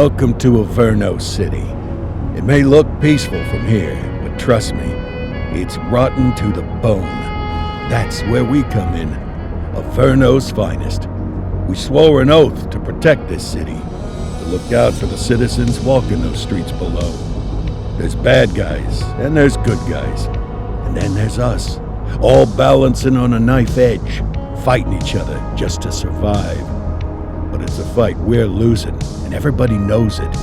Welcome to Averno City. It may look peaceful from here, but trust me, it's rotten to the bone. That's where we come in. Averno's finest. We swore an oath to protect this city, to look out for the citizens walking those streets below. There's bad guys, and there's good guys. And then there's us, all balancing on a knife edge, fighting each other just to survive. But it's a fight we're losing, and everybody knows it.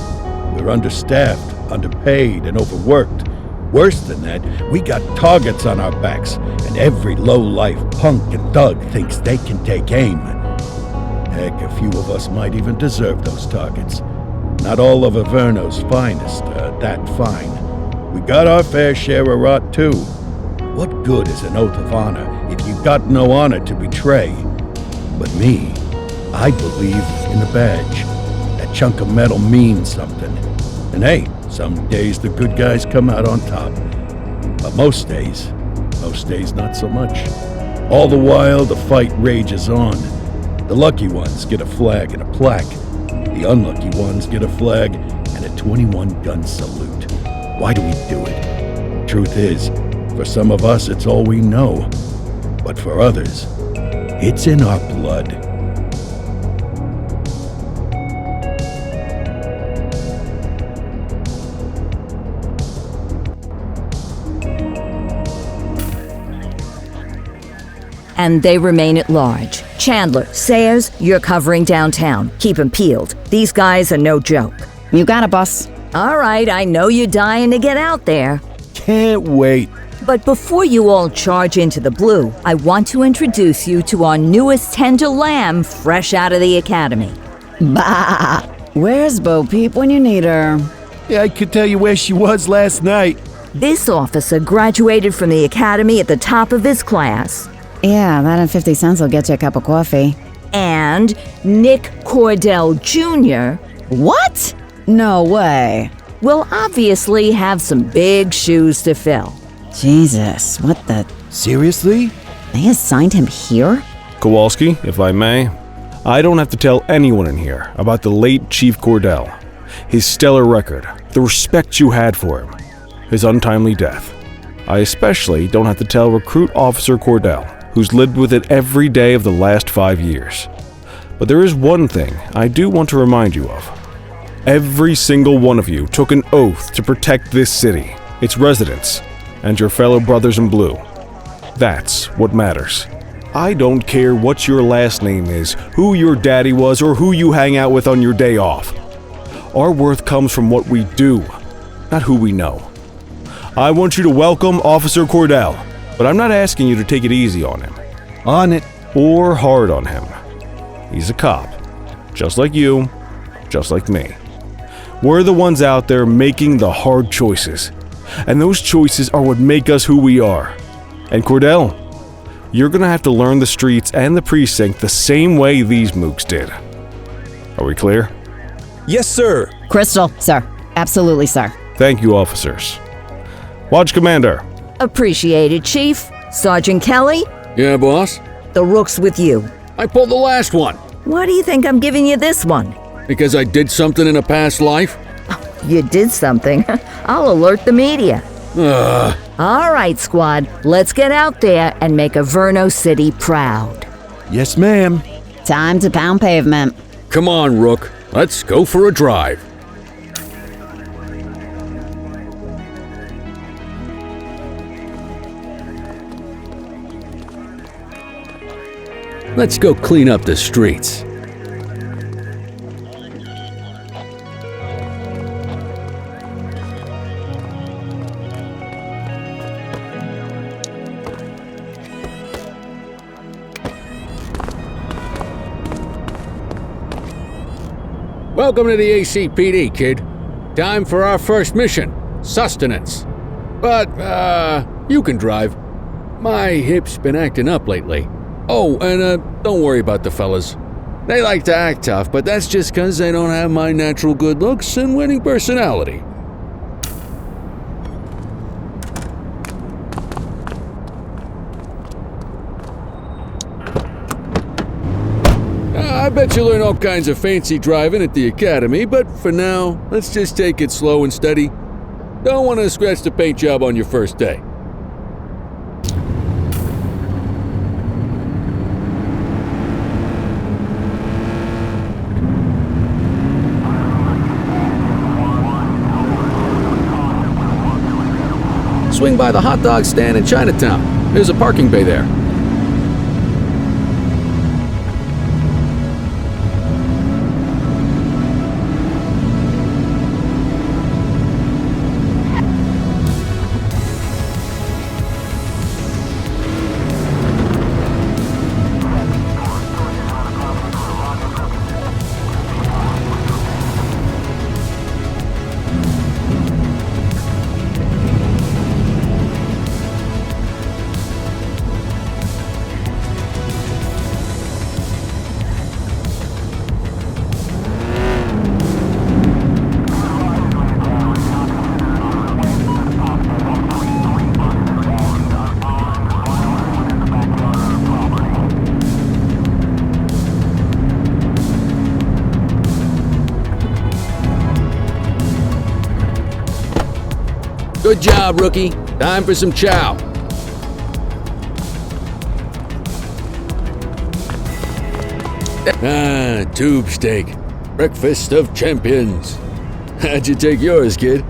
We're understaffed, underpaid, and overworked. Worse than that, we got targets on our backs, and every low-life punk and thug thinks they can take aim. Heck, a few of us might even deserve those targets. Not all of Averno's finest are that fine. We got our fair share of rot, too. What good is an oath of honor if you got no honor to betray? But me, I believe in the badge. That chunk of metal means something. And hey, some days the good guys come out on top. But most days not so much. All the while, the fight rages on. The lucky ones get a flag and a plaque. The unlucky ones get a flag and a 21-gun salute. Why do we do it? Truth is, for some of us, it's all we know. But for others, it's in our blood. And they remain at large. Chandler, Sayers, you're covering downtown. Keep 'em peeled. These guys are no joke. You got it, boss. All right, I know you're dying to get out there. Can't wait. But before you all charge into the blue, I want to introduce you to our newest tender lamb fresh out of the academy. Bah! Where's Bo Peep when you need her? Yeah, I could tell you where she was last night. This officer graduated from the academy at the top of his class. Yeah, that and 50 cents will get you a cup of coffee. And Nick Cordell Jr. What? No way. will obviously have some big shoes to fill. Jesus, what the... Seriously? They assigned him here? Kowalski, if I may, I don't have to tell anyone in here about the late Chief Cordell, his stellar record, the respect you had for him, his untimely death. I especially don't have to tell Recruit Officer Cordell, who's lived with it every day of the last 5 years. But there is one thing I do want to remind you of. Every single one of you took an oath to protect this city, its residents, and your fellow brothers in blue. That's what matters. I don't care what your last name is, who your daddy was, or who you hang out with on your day off. Our worth comes from what we do, not who we know. I want you to welcome Officer Cordell, but I'm not asking you to take it easy on him. On it. Or hard on him. He's a cop, just like you, just like me. We're the ones out there making the hard choices, and those choices are what make us who we are. And Cordell, you're gonna have to learn the streets and the precinct the same way these mooks did. Are we clear? Yes, sir. Crystal, sir. Absolutely, sir. Thank you, officers. Watch Commander. Appreciated, Chief. Sergeant Kelly, Yeah, boss? the rook's with you. I pulled the last one. Why do you think I'm giving you this one? Because I did something in a past life? You did something. I'll alert the media. All right, squad. Let's get out there and make Averno City proud. Yes, ma'am. Time to pound pavement. Come on, Rook. Let's go for a drive. Let's go clean up the streets. Welcome to the ACPD, kid. Time for our first mission, sustenance. But, you can drive. My hip's been acting up lately. Oh, and don't worry about the fellas. They like to act tough, but that's just 'cause they don't have my natural good looks and winning personality. I bet you'll learn all kinds of fancy driving at the academy, but for now, let's just take it slow and steady. Don't want to scratch the paint job on your first day. Swing by the hot dog stand in Chinatown. There's a parking bay there. Good job, rookie. Time for some chow. Tube steak. Breakfast of champions. How'd you take yours, kid?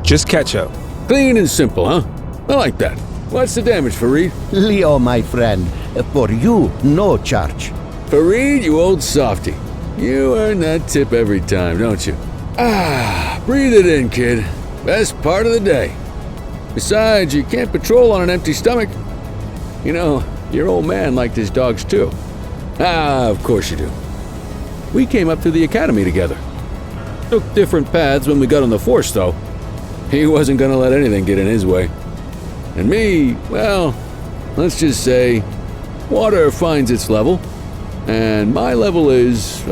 Just ketchup. Clean and simple, huh? I like that. What's the damage, Fareed? Leo, my friend, for you, no charge. Fareed, you old softy. You earn that tip every time, don't you? Breathe it in, kid. Best part of the day. Besides, you can't patrol on an empty stomach. You know, your old man liked his dogs too. Of course you do. We came up through the academy together. Took different paths when we got on the force, though. He wasn't gonna let anything get in his way. And me, well, let's just say, water finds its level, and my level is,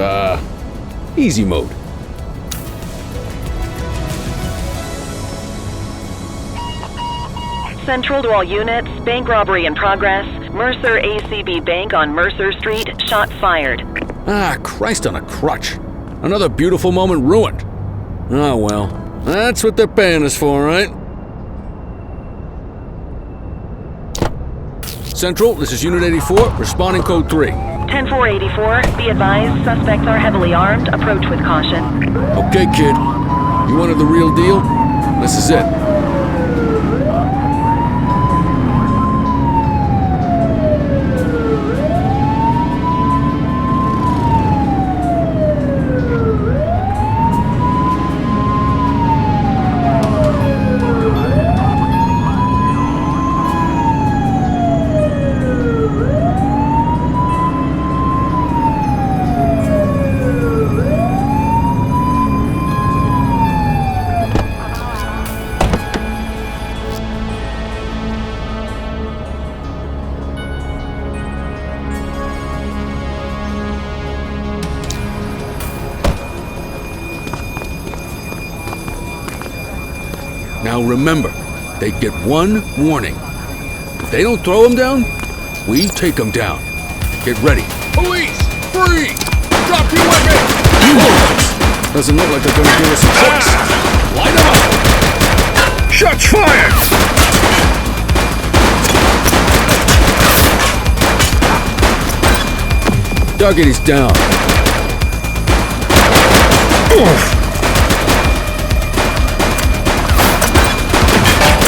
easy mode. Central to all units, bank robbery in progress. Mercer ACB Bank on Mercer Street, shot fired. Christ on a crutch. Another beautiful moment ruined. Oh well, that's what they're paying us for, right? Central, this is Unit 84, responding code 3. 10-484, be advised, suspects are heavily armed. Approach with caution. Okay, kid. You wanted the real deal? This is it. Now remember, they get one warning. If they don't throw them down, we take them down. Get ready. Police! Free! Drop your weapon! Doesn't look like they're gonna give us a choice. Light them up! Shots fired! Target is down.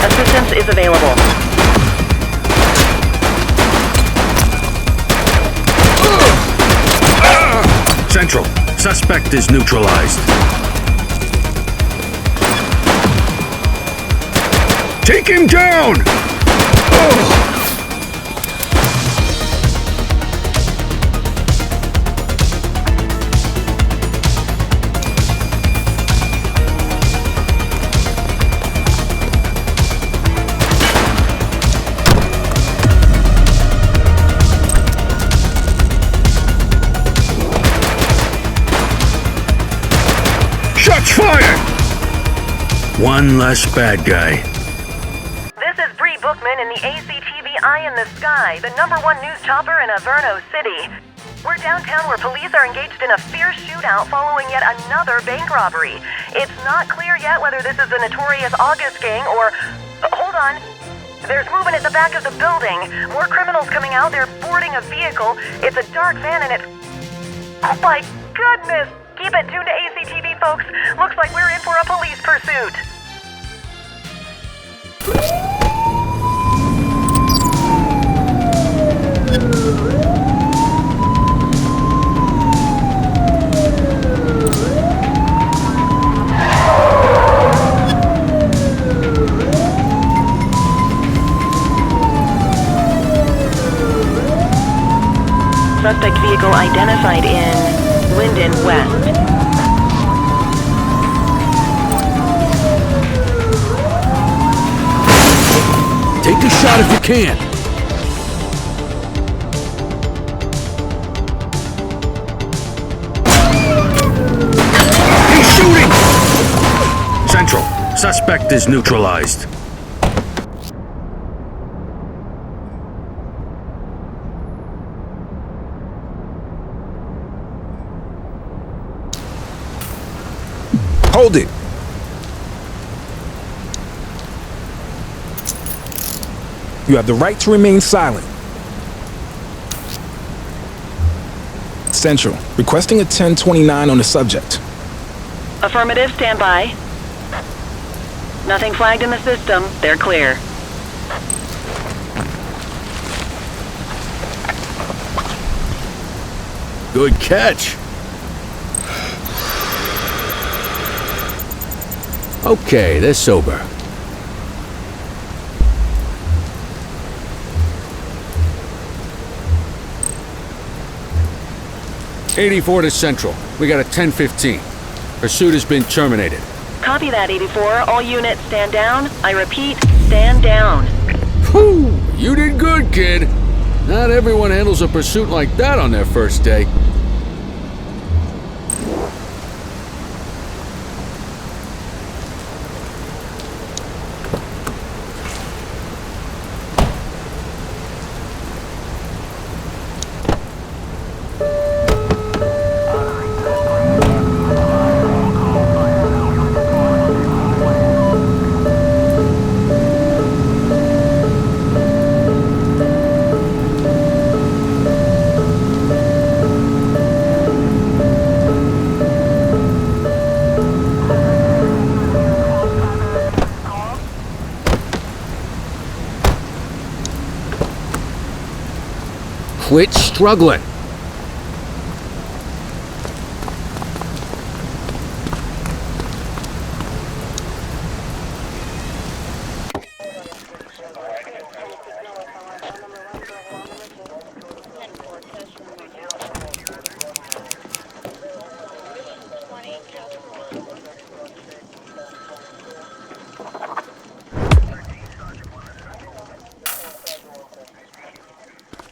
Assistance is available. Central, suspect is neutralized. Take him down! Shots fired! One less bad guy. This is Bree Bookman in the ACTV the Eye in the Sky, the #1 news chopper in Averno City. We're downtown where police are engaged in a fierce shootout following yet another bank robbery. It's not clear yet whether this is the notorious August gang or... hold on. There's movement at the back of the building. More criminals coming out. They're boarding a vehicle. It's a dark van and it's... oh my goodness! Keep it tuned to ACTV, folks. Looks like we're in for a police pursuit. Suspect vehicle identified in Linden West. Take a shot if you can. He's shooting! Central, suspect is neutralized. Hold it! You have the right to remain silent. Central, requesting a 1029 on the subject. Affirmative, stand by. Nothing flagged in the system. They're clear. Good catch. Okay, they're sober. '84 to Central. We got a 1015. Pursuit has been terminated. Copy that, 84. All units stand down. I repeat, stand down. Whew! You did good, kid. Not everyone handles a pursuit like that on their first day. Quit struggling.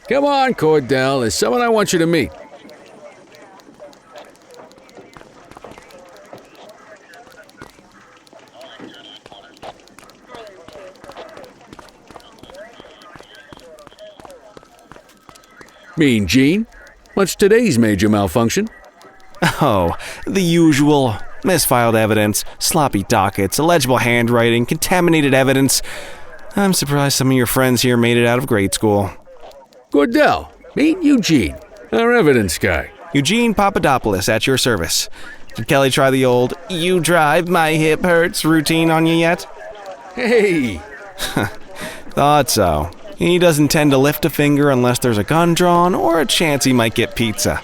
Come on, Cordell. There's someone I want you to meet. Mean Gene? What's today's major malfunction? Oh, the usual. Misfiled evidence, sloppy dockets, illegible handwriting, contaminated evidence. I'm surprised some of your friends here made it out of grade school. Cordell, meet Eugene, our evidence guy. Eugene Papadopoulos at your service. Did Kelly try the old "you drive, my hip hurts" routine on you yet? Hey! Thought so. He doesn't tend to lift a finger unless there's a gun drawn or a chance he might get pizza.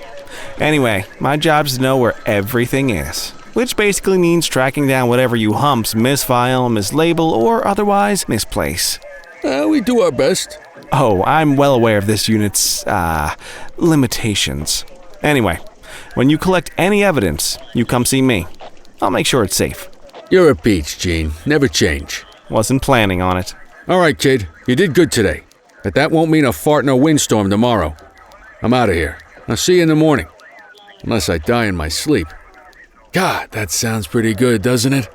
Anyway, my job's to know where everything is, which basically means tracking down whatever you humps misfile, mislabel, or otherwise misplace. We do our best. Oh, I'm well aware of this unit's, limitations. Anyway, when you collect any evidence, you come see me. I'll make sure it's safe. You're a peach, Gene. Never change. Wasn't planning on it. All right, kid. You did good today. But that won't mean a fart in a windstorm tomorrow. I'm out of here. I'll see you in the morning. Unless I die in my sleep. God, that sounds pretty good, doesn't it?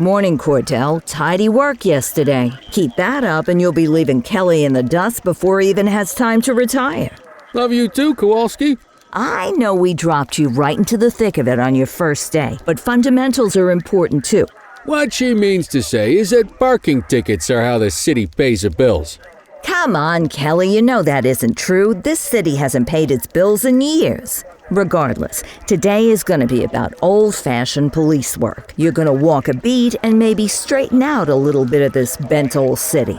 Morning, Cordell. Tidy work yesterday. Keep that up and you'll be leaving Kelly in the dust before he even has time to retire. Love you too, Kowalski. I know we dropped you right into the thick of it on your first day, but fundamentals are important too. What she means to say is that parking tickets are how the city pays the bills. Come on, Kelly, you know that isn't true. This city hasn't paid its bills in years. Regardless, today is going to be about old-fashioned police work. You're going to walk a beat and maybe straighten out a little bit of this bent old city.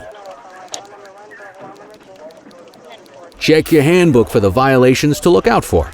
Check your handbook for the violations to look out for.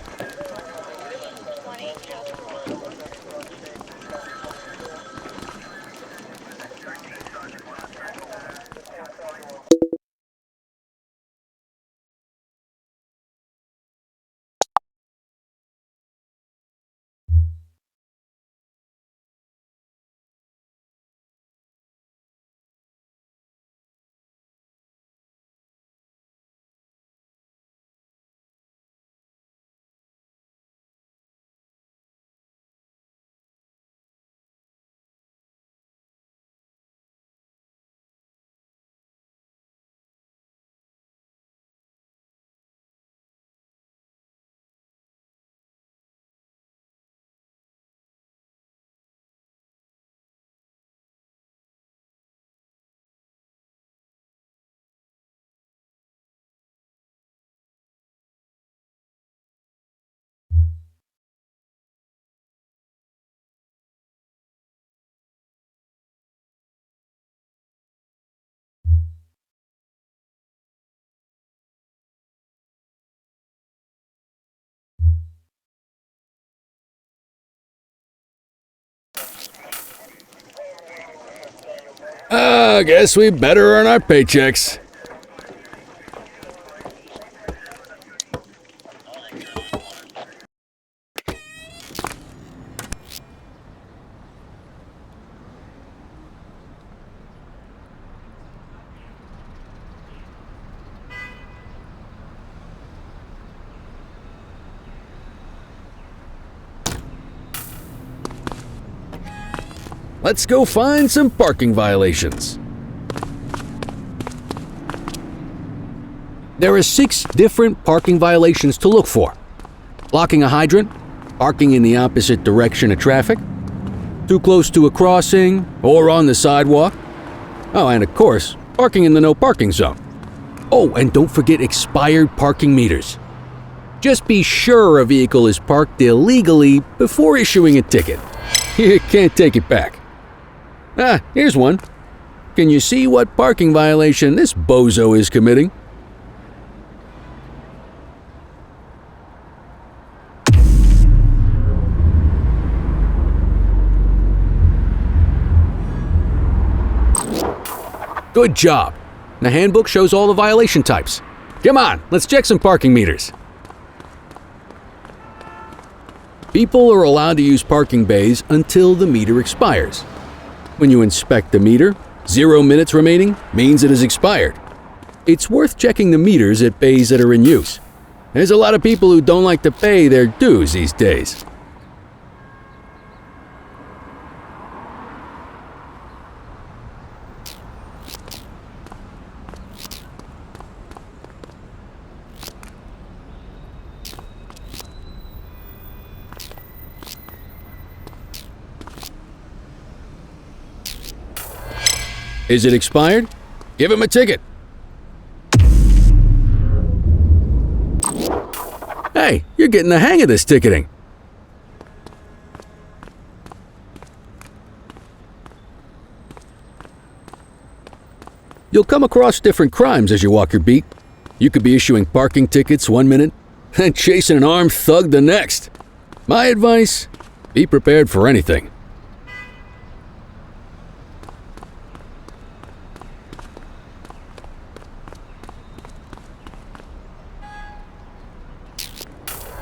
I guess we better earn our paychecks. Let's go find some parking violations. There are 6 different parking violations to look for. Blocking a hydrant, parking in the opposite direction of traffic, too close to a crossing or on the sidewalk. Oh, and of course, parking in the no parking zone. Oh, and don't forget expired parking meters. Just be sure a vehicle is parked illegally before issuing a ticket. You can't take it back. Ah, here's one. Can you see what parking violation this bozo is committing? Good job. The handbook shows all the violation types. Come on, let's check some parking meters. People are allowed to use parking bays until the meter expires. When you inspect the meter, 0 minutes remaining means it has expired. It's worth checking the meters at bays that are in use. There's a lot of people who don't like to pay their dues these days. Is it expired? Give him a ticket. Hey, you're getting the hang of this ticketing. You'll come across different crimes as you walk your beat. You could be issuing parking tickets 1 minute and chasing an armed thug the next. My advice, be prepared for anything.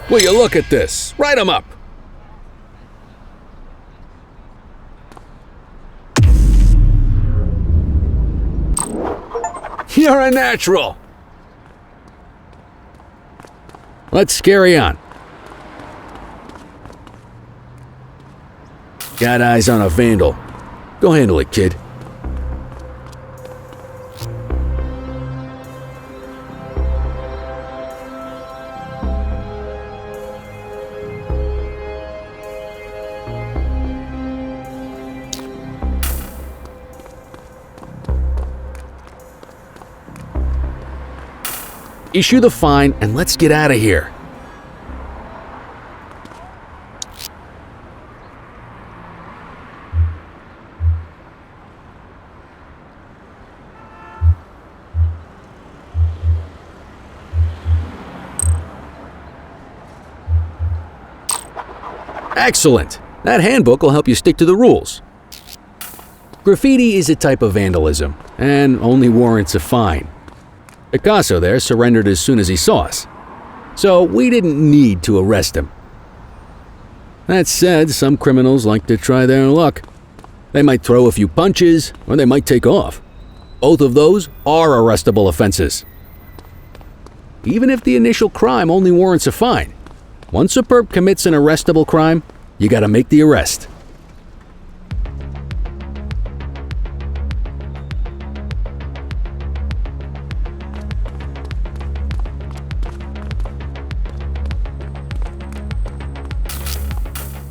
Will you look at this? Write 'em up. You're a natural. Let's carry on. Got eyes on a vandal. Go handle it, kid. Issue the fine and let's get out of here. Excellent! That handbook will help you stick to the rules. Graffiti is a type of vandalism and only warrants a fine. Picasso there surrendered as soon as he saw us, so we didn't need to arrest him. That said, some criminals like to try their luck. They might throw a few punches, or they might take off. Both of those are arrestable offenses. Even if the initial crime only warrants a fine, once a perp commits an arrestable crime, you gotta make the arrest.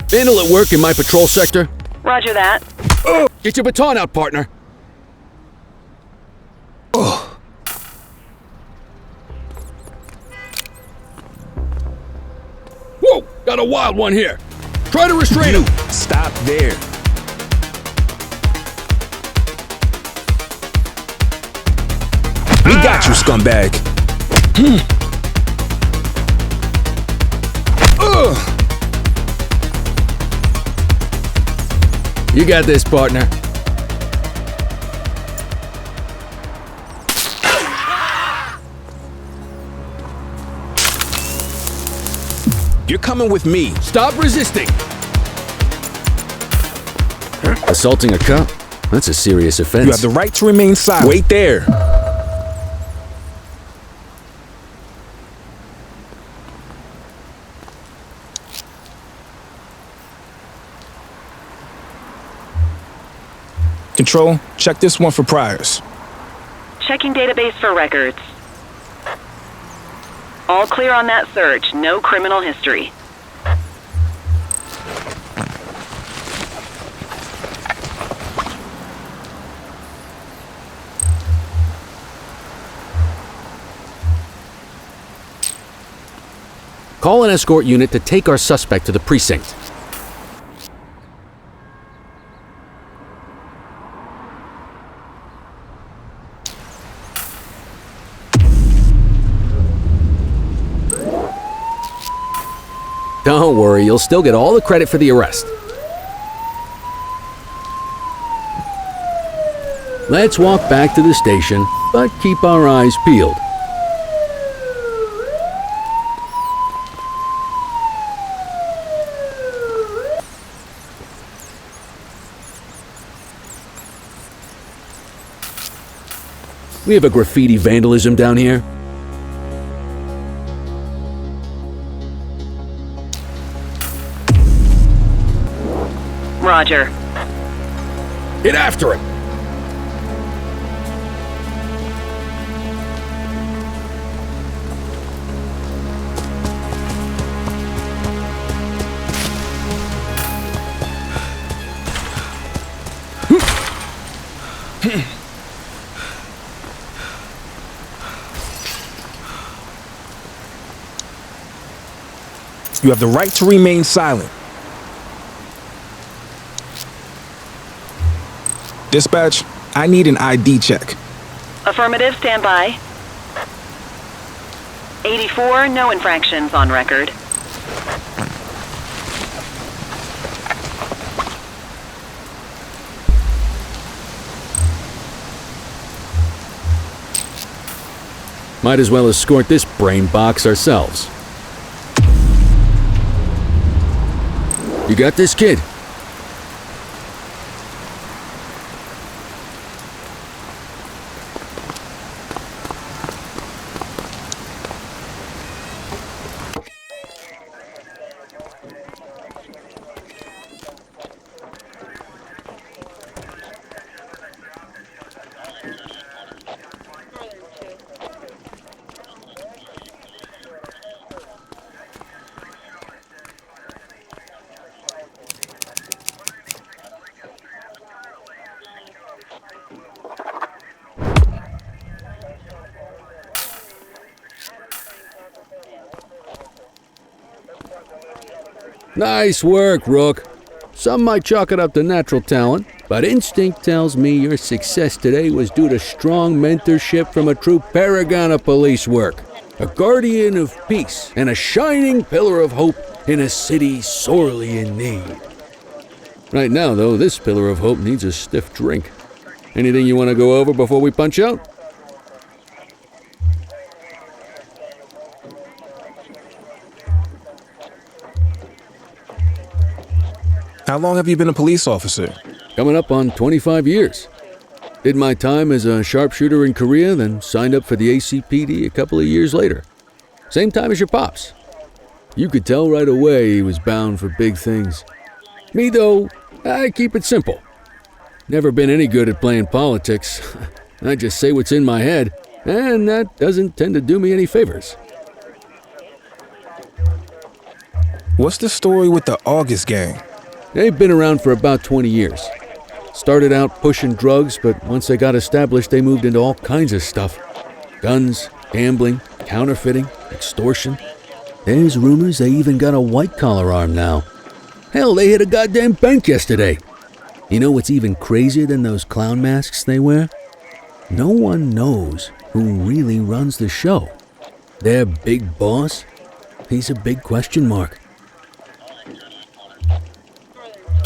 Vandal at work in my patrol sector. Roger that. Get your baton out, partner. Whoa! Got a wild one here. Try to restrain him. Stop there. We got you, scumbag. You got this, partner. You're coming with me. Stop resisting. Assaulting a cop? That's a serious offense. You have the right to remain silent. Wait there. Control, check this one for priors. Checking database for records. All clear on that search. No criminal history. Call an escort unit to take our suspect to the precinct. Don't worry, you'll still get all the credit for the arrest. Let's walk back to the station, but keep our eyes peeled. We have a graffiti vandalism down here. Roger. Get after him! You have the right to remain silent. Dispatch, I need an ID check. Affirmative, stand by. 84, no infractions on record. Might as well escort this brain box ourselves. You got this, kid? Nice work, Rook. Some might chalk it up to natural talent, but instinct tells me your success today was due to strong mentorship from a true paragon of police work, a guardian of peace, and a shining pillar of hope in a city sorely in need. Right now, though, this pillar of hope needs a stiff drink. Anything you want to go over before we punch out? How long have you been a police officer? Coming up on 25 years. Did my time as a sharpshooter in Korea, then signed up for the ACPD a couple of years later. Same time as your pops. You could tell right away he was bound for big things. Me, though, I keep it simple. Never been any good at playing politics. I just say what's in my head, and that doesn't tend to do me any favors. What's the story with the August gang? They've been around for about 20 years. Started out pushing drugs, but once they got established, they moved into all kinds of stuff. Guns, gambling, counterfeiting, extortion. There's rumors they even got a white-collar arm now. Hell, they hit a goddamn bank yesterday. You know what's even crazier than those clown masks they wear? No one knows who really runs the show. Their big boss? He's a big question mark.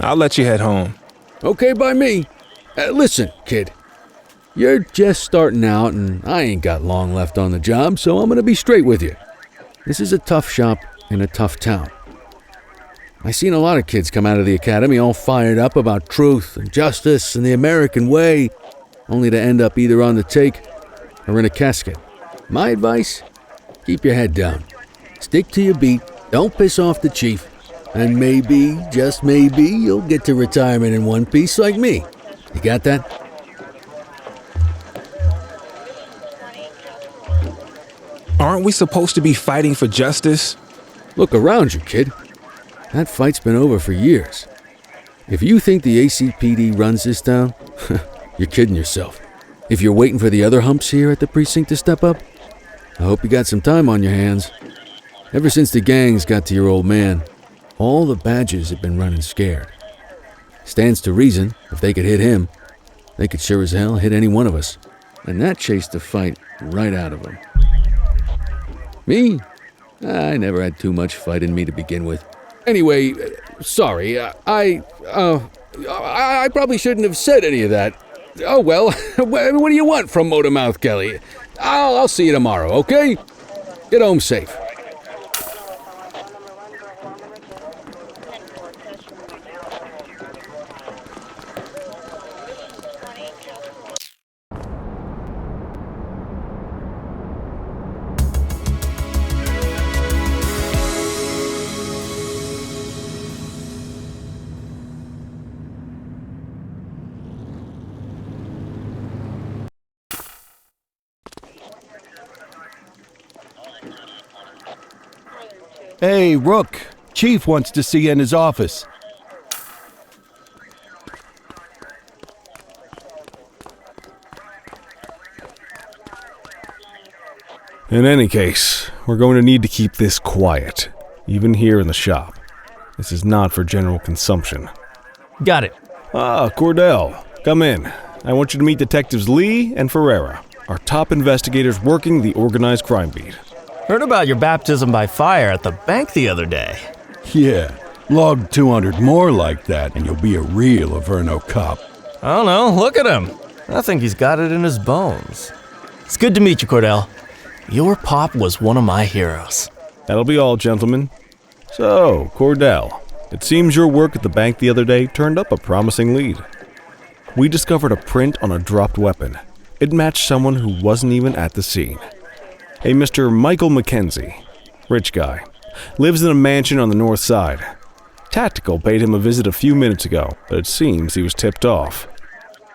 I'll let you head home. Okay by me. Listen, kid. You're just starting out and I ain't got long left on the job, so I'm gonna be straight with you. This is a tough shop in a tough town. I seen a lot of kids come out of the academy all fired up about truth and justice and the American way, only to end up either on the take or in a casket. My advice? Keep your head down. Stick to your beat, don't piss off the chief, and maybe, just maybe, you'll get to retirement in one piece like me. You got that? Aren't we supposed to be fighting for justice? Look around you, kid. That fight's been over for years. If you think the ACPD runs this town, you're kidding yourself. If you're waiting for the other humps here at the precinct to step up, I hope you got some time on your hands. Ever since the gangs got to your old man, all the badges have been running scared. Stands to reason, if they could hit him, they could sure as hell hit any one of us. And that chased the fight right out of them. Me? I never had too much fight in me to begin with. Anyway, sorry, I probably shouldn't have said any of that. Oh well, what do you want from Motormouth Kelly? I'll see you tomorrow, okay? Get home safe. Hey, Rook. Chief wants to see you in his office. In any case, we're going to need to keep this quiet, even here in the shop. This is not for general consumption. Got it. Ah, Cordell, come in. I want you to meet Detectives Lee and Ferreira, our top investigators working the organized crime beat. Heard about your baptism by fire at the bank the other day. Yeah, log 200 more like that and you'll be a real Averno cop. I don't know, look at him. I think he's got it in his bones. It's good to meet you, Cordell. Your pop was one of my heroes. That'll be all, gentlemen. So, Cordell, it seems your work at the bank the other day turned up a promising lead. We discovered a print on a dropped weapon. It matched someone who wasn't even at the scene. A Mr. Michael McKenzie, rich guy, lives in a mansion on the north side. Tactical paid him a visit a few minutes ago, but it seems he was tipped off.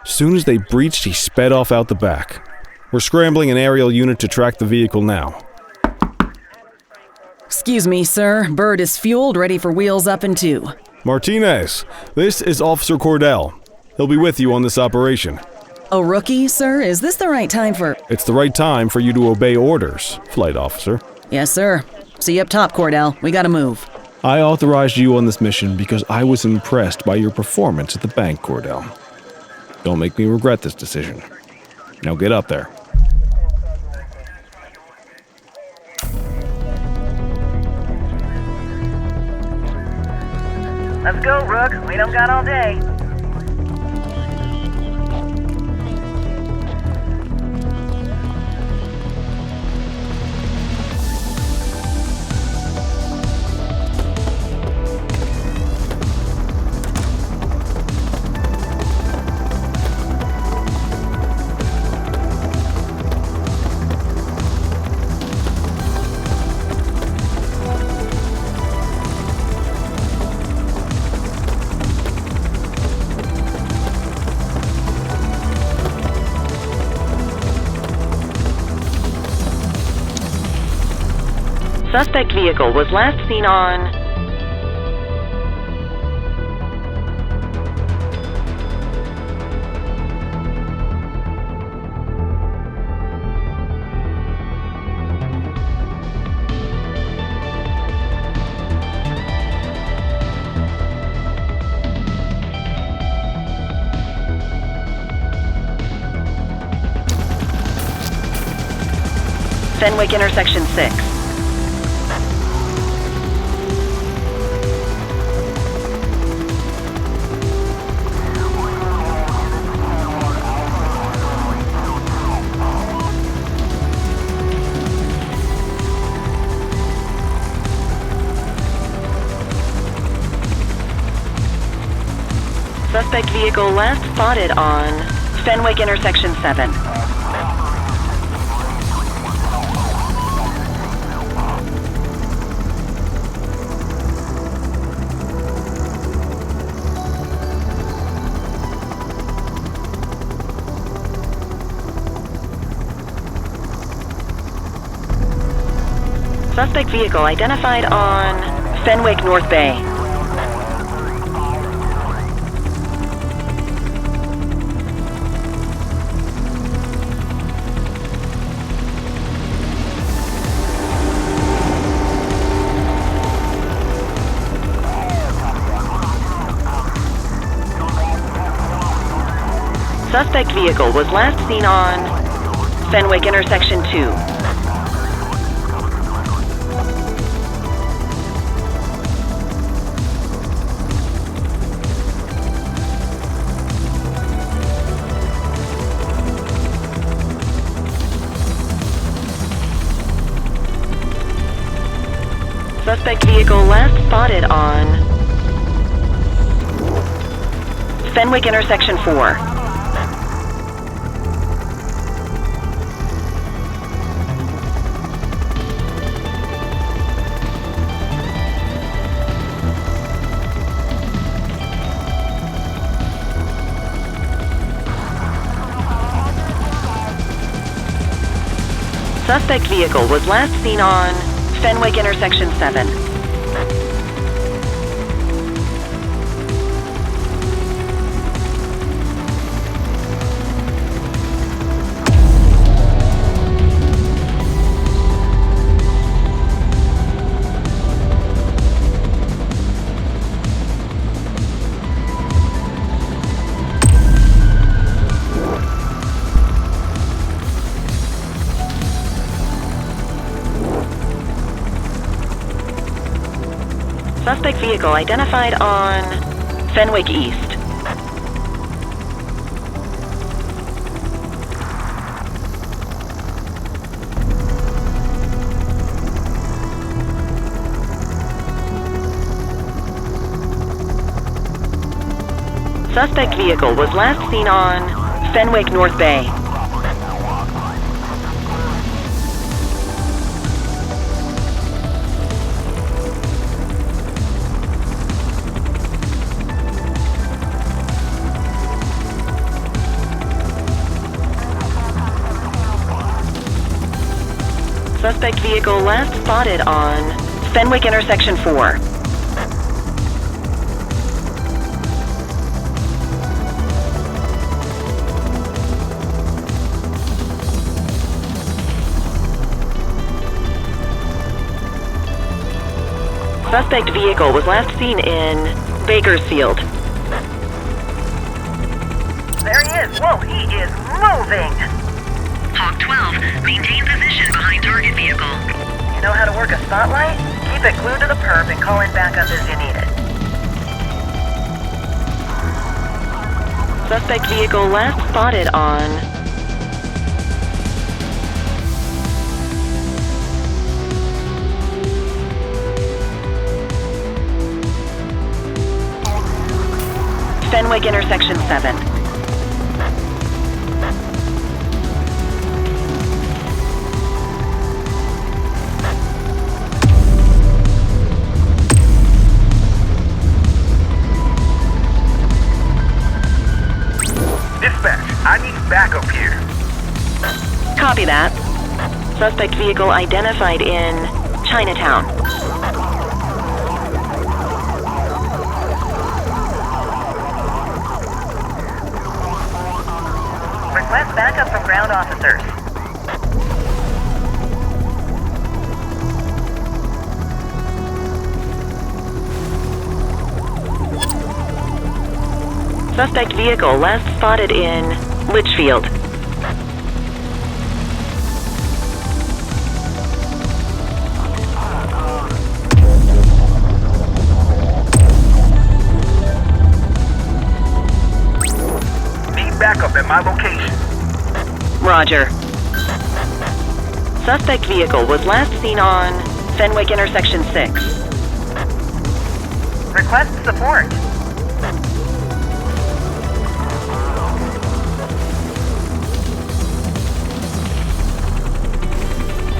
Soon as they breached, he sped off out the back. We're scrambling an aerial unit to track the vehicle now. Excuse me, sir. Bird is fueled, ready for wheels up in 2. Martinez, this is Officer Cordell. He'll be with you on this operation. A rookie, sir? Is this the right time for... It's the right time for you to obey orders, Flight Officer. Yes, sir. See you up top, Cordell. We gotta move. I authorized you on this mission because I was impressed by your performance at the bank, Cordell. Don't make me regret this decision. Now get up there. Let's go, Rook. We don't got all day. Suspect vehicle was last seen on Fenwick intersection 6. Suspect vehicle last spotted on Fenwick intersection 7. Suspect vehicle identified on Fenwick North Bay. Suspect vehicle was last seen on Fenwick intersection 2. Suspect vehicle last spotted on Fenwick intersection 4. Suspect vehicle was last seen on Fenwick intersection 7. Suspect vehicle identified on Fenwick East. Suspect vehicle was last seen on Fenwick North Bay. Suspect vehicle last spotted on Fenwick intersection 4. Suspect vehicle was last seen in Bakersfield. There he is. Whoa, he is moving. Hawk 12, maintain position behind target vehicle. You know how to work a spotlight? Keep it glued to the perp and call in backup as you need it. Suspect vehicle last spotted on Fenwick intersection 7. Dispatch, I need backup here. Copy that. Suspect vehicle identified in Chinatown. Request backup from ground officers. Suspect vehicle last spotted in Litchfield. Need backup at my location. Roger. Suspect vehicle was last seen on Fenwick intersection 6. Request support.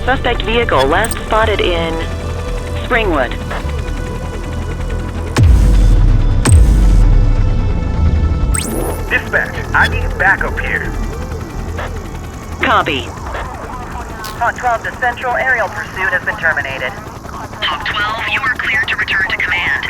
Suspect vehicle last spotted in Springwood. Dispatch, I need backup here. Copy. Hawk 12 to Central, aerial pursuit has been terminated. Hawk 12, you are cleared to return to command.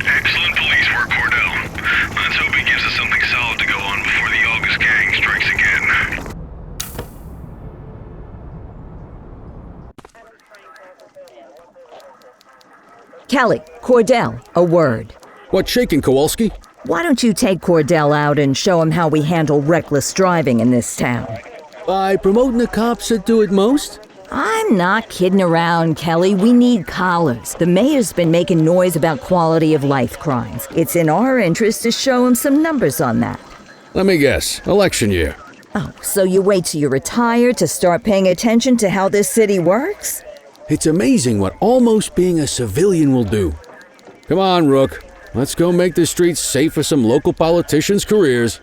Excellent police work, Cordell. Let's hope he gives us something solid to go on before the August gang strikes again. Kelly, Cordell, a word. What's shaking, Kowalski? Why don't you take Cordell out and show him how we handle reckless driving in this town? By promoting the cops that do it most? I'm not kidding around, Kelly. We need collars. The mayor's been making noise about quality of life crimes. It's in our interest to show him some numbers on that. Let me guess. Election year. Oh, so you wait till you retire to start paying attention to how this city works? It's amazing what almost being a civilian will do. Come on, Rook. Let's go make the streets safe for some local politicians' careers.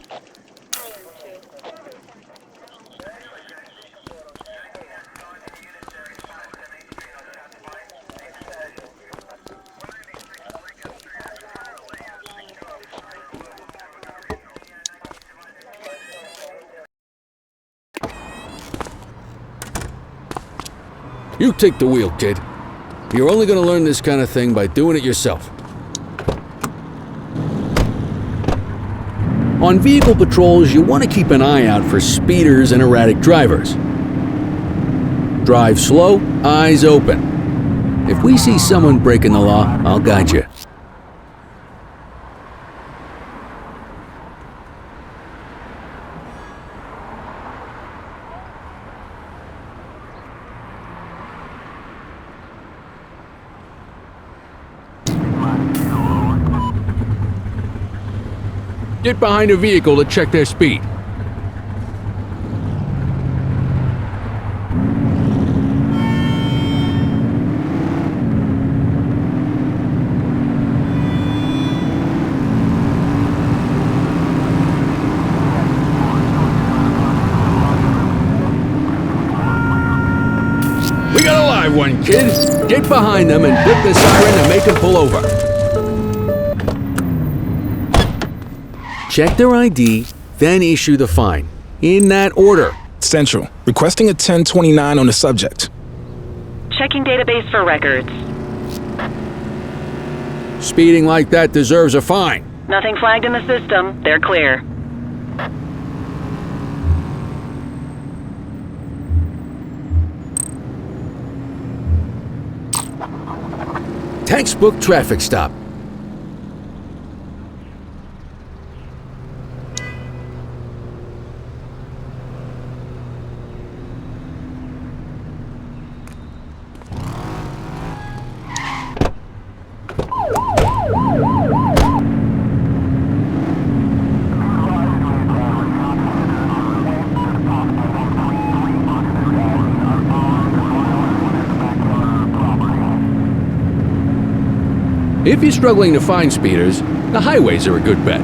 You take the wheel, kid. You're only going to learn this kind of thing by doing it yourself. On vehicle patrols, you want to keep an eye out for speeders and erratic drivers. Drive slow, eyes open. If we see someone breaking the law, I'll guide you. Get behind a vehicle to check their speed. We got a live one, kid. Get behind them and flip the siren to make them pull over. Check their ID, then issue the fine. In that order. Central, requesting a 1029 on the subject. Checking database for records. Speeding like that deserves a fine. Nothing flagged in the system. They're clear. Textbook traffic stop. If you're struggling to find speeders, the highways are a good bet.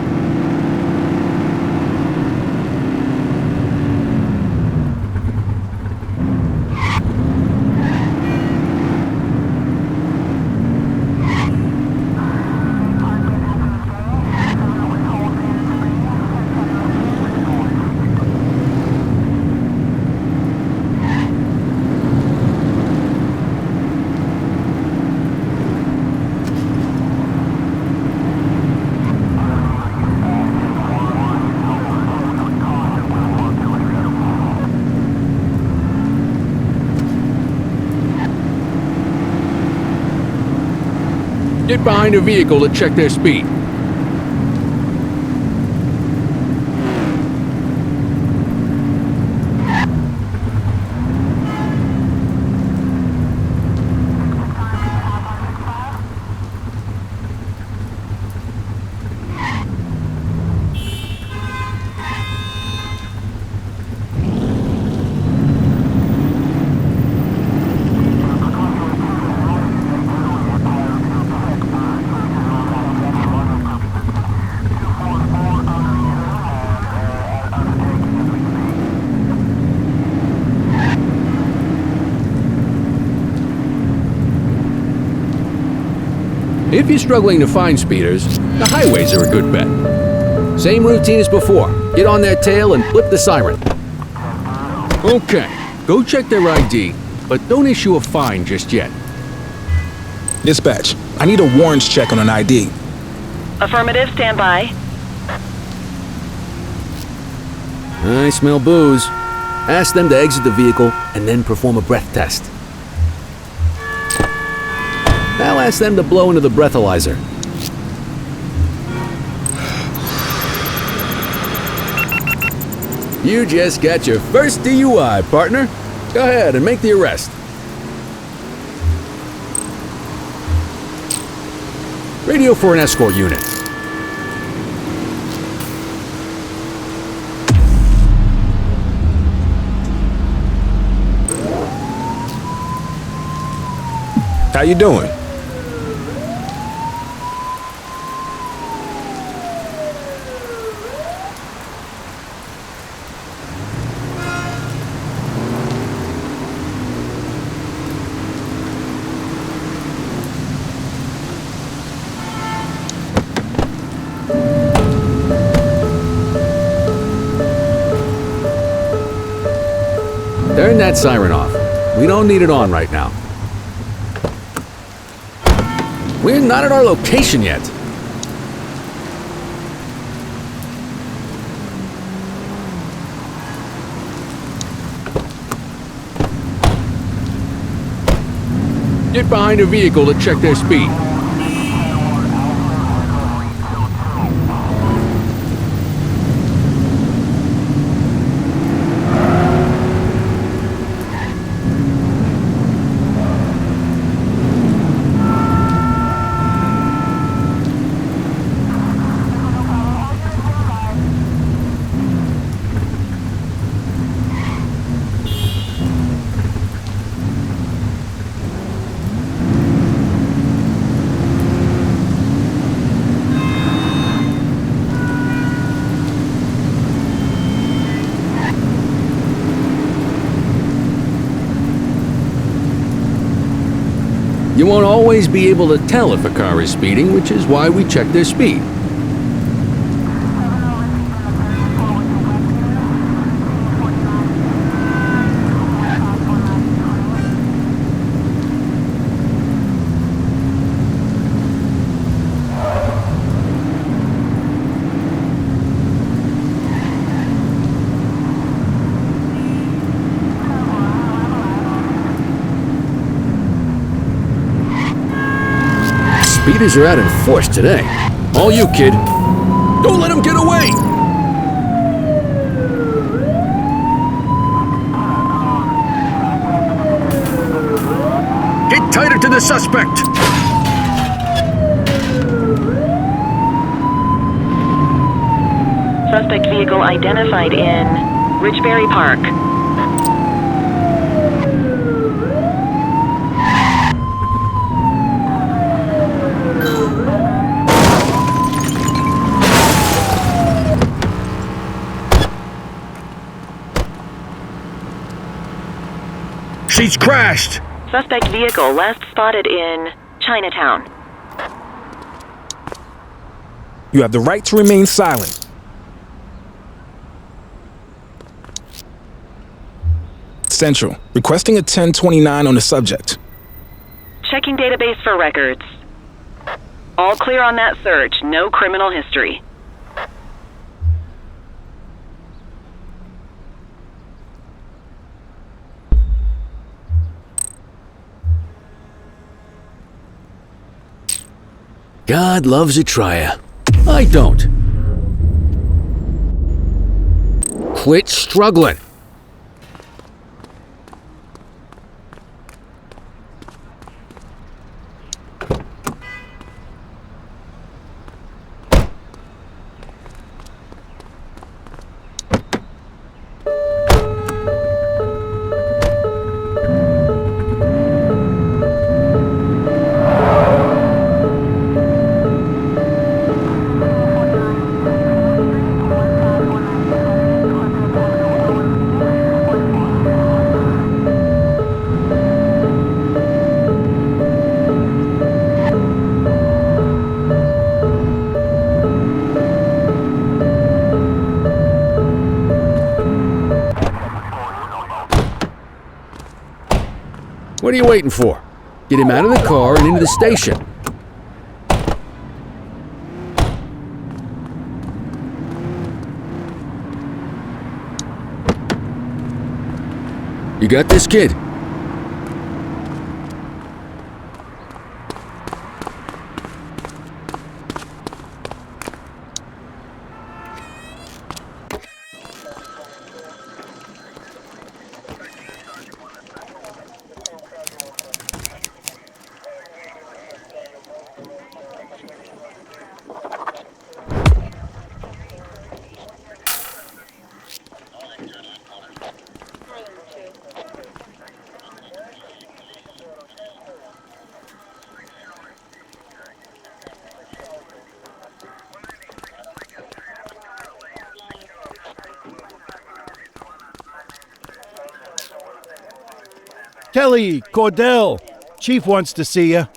Get behind a vehicle to check their speed. If you're struggling to find speeders, the highways are a good bet. Same routine as before. Get on their tail and flip the siren. Okay, go check their ID, but don't issue a fine just yet. Dispatch, I need a warrants check on an ID. Affirmative, stand by. I smell booze. Ask them to exit the vehicle and then perform a breath test. Now ask them to blow into the breathalyzer. You just got your first DUI, partner. Go ahead and make the arrest. Radio for an escort unit. How you doing? Turn that siren off. We don't need it on right now. We're not at our location yet. Get behind a vehicle to check their speed. You won't always be able to tell if a car is speeding, which is why we check their speed. speeders are out in force today. All you, kid. Don't let him get away! Get tighter to the suspect! Suspect vehicle identified in Richbury Park. She's crashed! Suspect vehicle last spotted in Chinatown. You have the right to remain silent. Central, requesting a 1029 on the subject. Checking database for records. All clear on that search. No criminal history. God loves a trier. I don't. Quit struggling. What are you waiting for? Get him out of the car and into the station. You got this, kid? Kelly, Cordell, Chief wants to see you.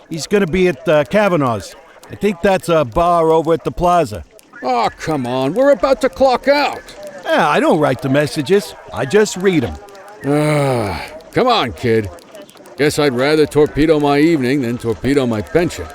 He's gonna be at Kavanaugh's. I think that's a bar over at the plaza. Oh, come on. We're about to clock out. Yeah, I don't write the messages. I just read them. Come on, kid. Guess I'd rather torpedo my evening than torpedo my pension.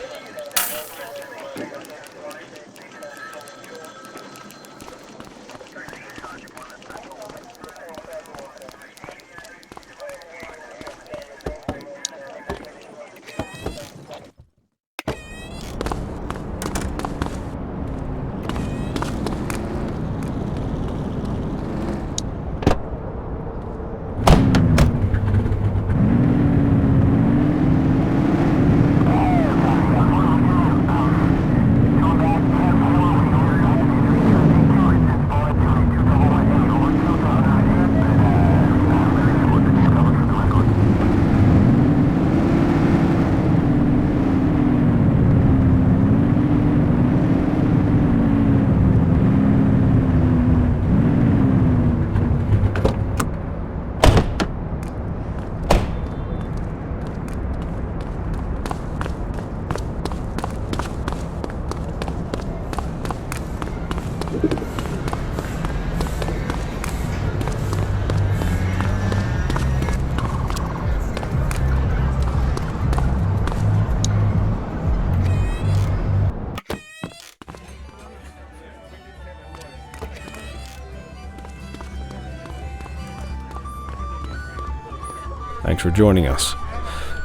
Thanks for joining us.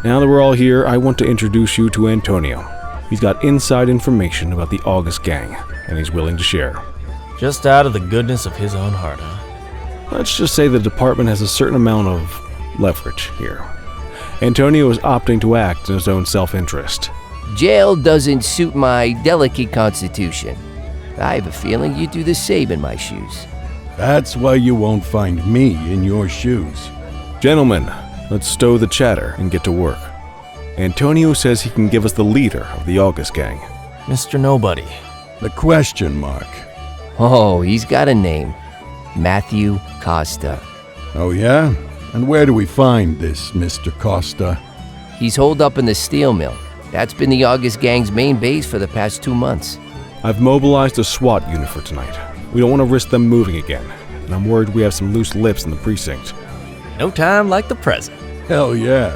Now that we're all here, I want to introduce you to Antonio. He's got inside information about the August gang, and he's willing to share. Just out of the goodness of his own heart, huh? Let's just say the department has a certain amount of leverage here. Antonio is opting to act in his own self-interest. Jail doesn't suit my delicate constitution. I have a feeling you'd do the same in my shoes. That's why you won't find me in your shoes. Gentlemen, let's stow the chatter and get to work. Antonio says he can give us the leader of the August gang. Mr. Nobody. The question mark. Oh, he's got a name. Matthew Costa. Oh yeah? And where do we find this Mr. Costa? He's holed up in the steel mill. That's been the August gang's main base for the past 2 months. I've mobilized a SWAT unit for tonight. We don't want to risk them moving again, and I'm worried we have some loose lips in the precinct. No time like the present. Hell yeah.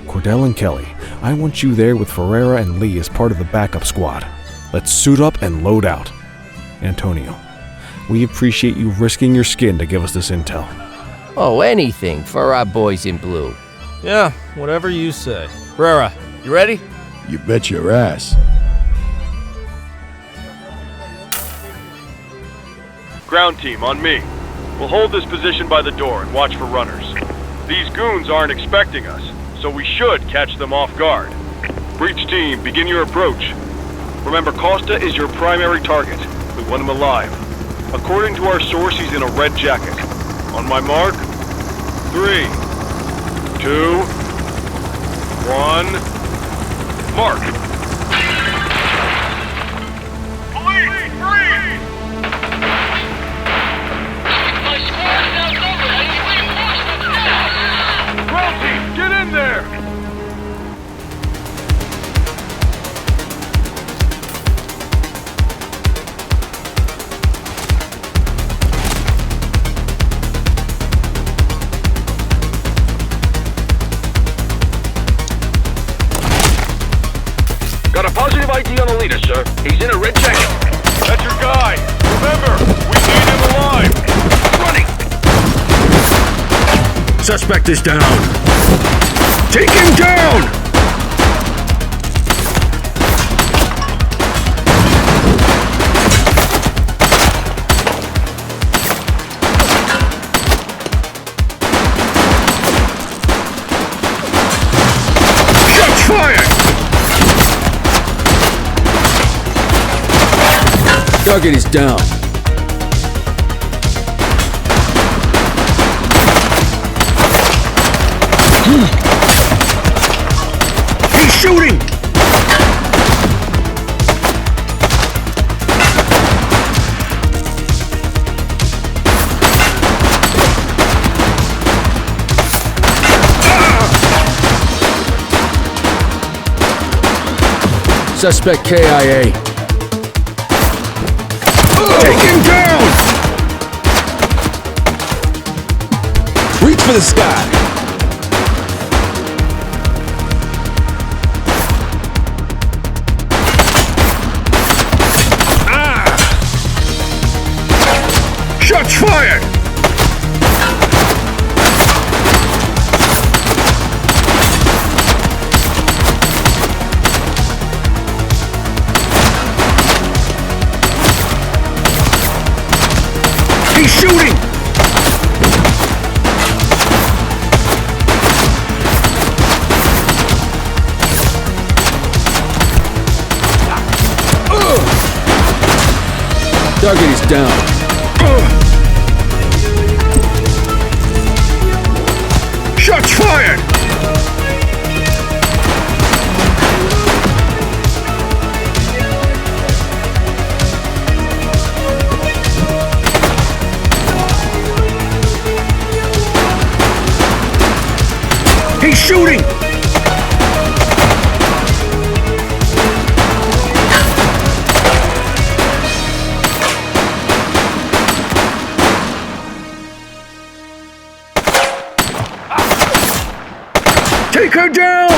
Cordell and Kelly, I want you there with Ferreira and Lee as part of the backup squad. Let's suit up and load out. Antonio, we appreciate you risking your skin to give us this intel. Oh, anything for our boys in blue. Yeah, whatever you say. Ferreira, you ready? You bet your ass. Ground team, on me. We'll hold this position by the door and watch for runners. These goons aren't expecting us, so we should catch them off guard. Breach team, begin your approach. Remember, Costa is your primary target. We want him alive. According to our source, he's in a red jacket. On my mark, 3, 2, 1, mark! Police, freeze! My squad's outnumbered. I need reinforcements now! Ground team, get in there! Got a positive ID on the leader, sir. He's in a red jacket. That's your guy. Remember, we need him alive. Running. Suspect is down. Take him down! Shots fired! Target is down. He's shooting! Suspect KIA. Take him down! Reach for the sky! Shots fired! He's shooting! Target is down. Shots fired! He's shooting! Take her down!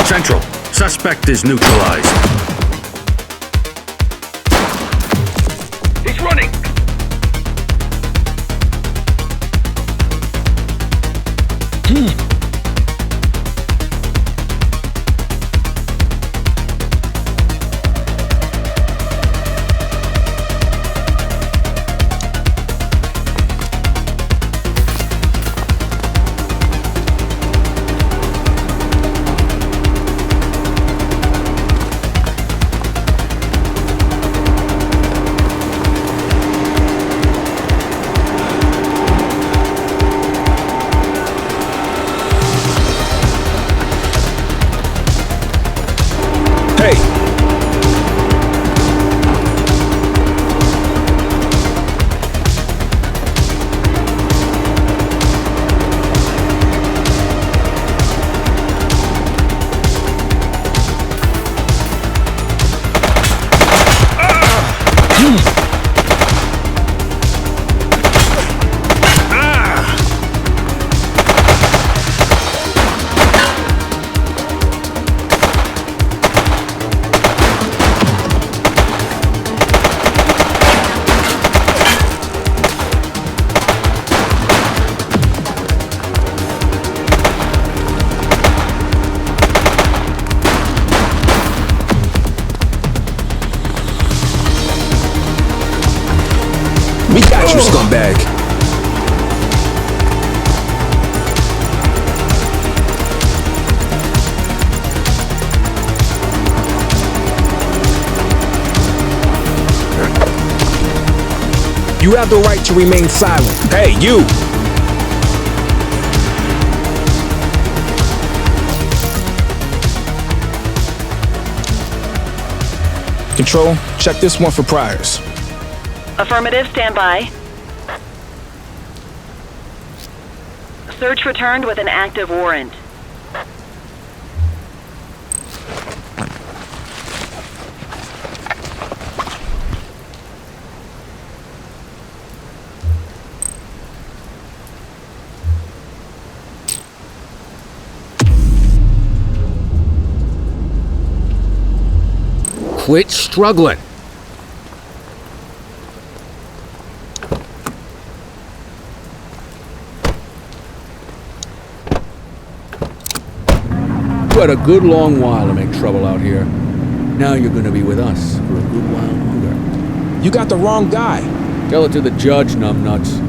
Central, suspect is neutralized. He's running! you scumbag. You have the right to remain silent. Hey, you! Control, check this one for priors. Affirmative, stand by. Search returned with an active warrant. Quit struggling. You had a good long while to make trouble out here. Now you're gonna be with us for a good while longer. You got the wrong guy. Tell it to the judge, numbnuts.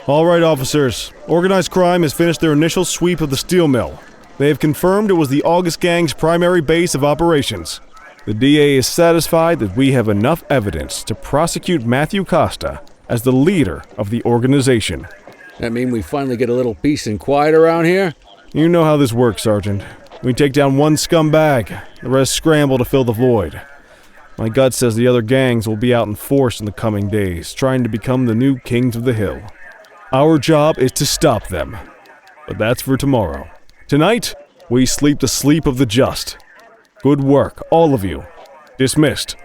All right, officers. Organized crime has finished their initial sweep of the steel mill. They have confirmed it was the August Gang's primary base of operations. The DA is satisfied that we have enough evidence to prosecute Matthew Costa as the leader of the organization. That mean we finally get a little peace and quiet around here? You know how this works, Sergeant. We take down one scumbag, the rest scramble to fill the void. My gut says the other gangs will be out in force in the coming days, trying to become the new kings of the hill. Our job is to stop them. But that's for tomorrow. Tonight, we sleep the sleep of the just. Good work, all of you. Dismissed.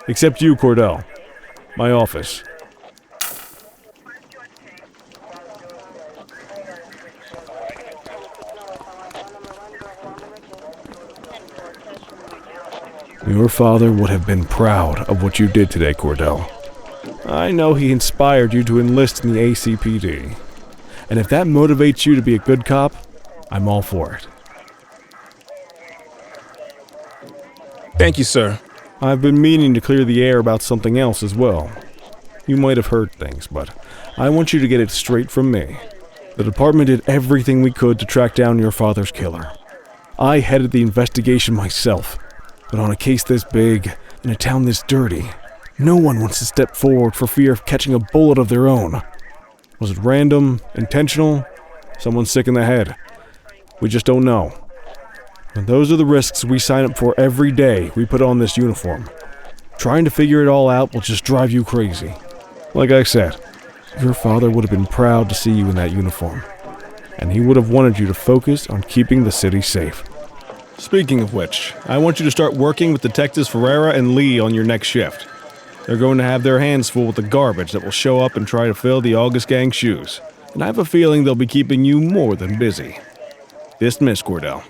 Except you, Cordell. My office. Your father would have been proud of what you did today, Cordell. I know he inspired you to enlist in the ACPD. And if that motivates you to be a good cop, I'm all for it. Thank you, sir. I've been meaning to clear the air about something else as well. You might have heard things, but I want you to get it straight from me. The department did everything we could to track down your father's killer. I headed the investigation myself, but on a case this big, in a town this dirty, no one wants to step forward for fear of catching a bullet of their own. Was it random, intentional, someone sick in the head? We just don't know. And those are the risks we sign up for every day we put on this uniform. Trying to figure it all out will just drive you crazy. Like I said, your father would have been proud to see you in that uniform. And he would have wanted you to focus on keeping the city safe. Speaking of which, I want you to start working with Detectives Ferreira and Lee on your next shift. They're going to have their hands full with the garbage that will show up and try to fill the August Gang's shoes. And I have a feeling they'll be keeping you more than busy. Dismiss, Cordell.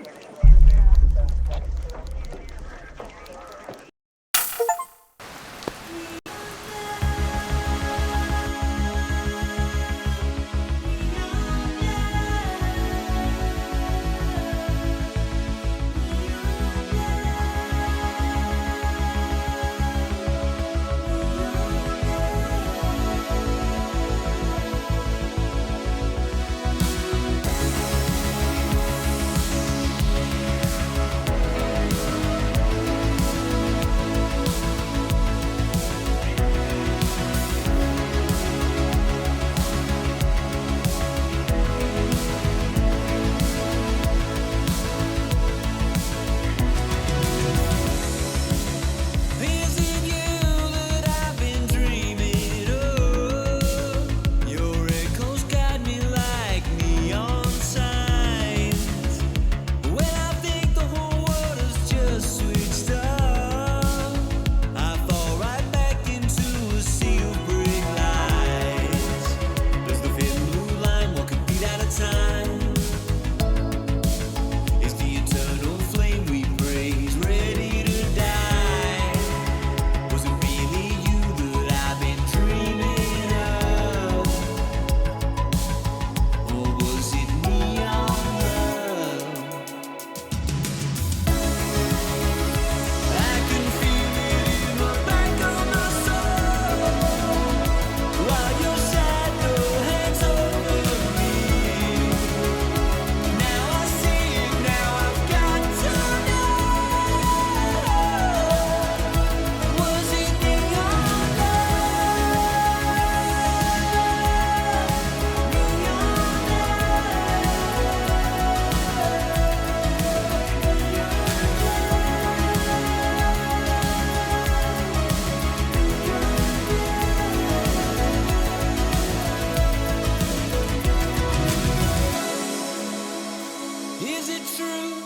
Is it true?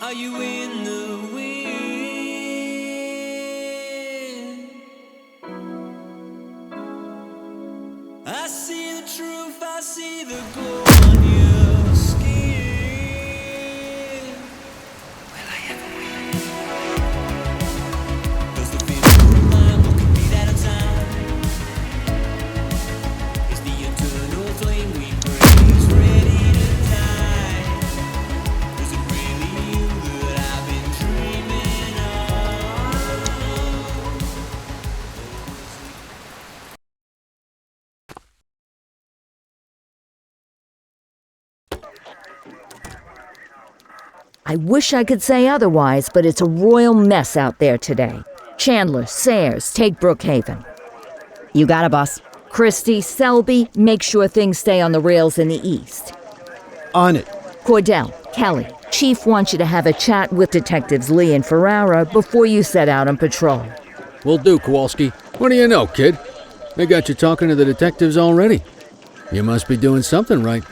Are you in the wind? I see the truth, I see the glow on your skin. Will I ever win? Does the feeling remind what could be that a time? Is the eternal flame we praise ready to die? Is it really you that I've been dreaming I wish I could say otherwise, but it's a royal mess out there today. Chandler, Sayers, take Brookhaven. You got it, boss. Christie, Selby, make sure things stay on the rails in the east. On it. Cordell, Kelly, Chief wants you to have a chat with Detectives Lee and Ferrara before you set out on patrol. Will do, Kowalski. What do you know, kid? They got you talking to the detectives already. You must be doing something right.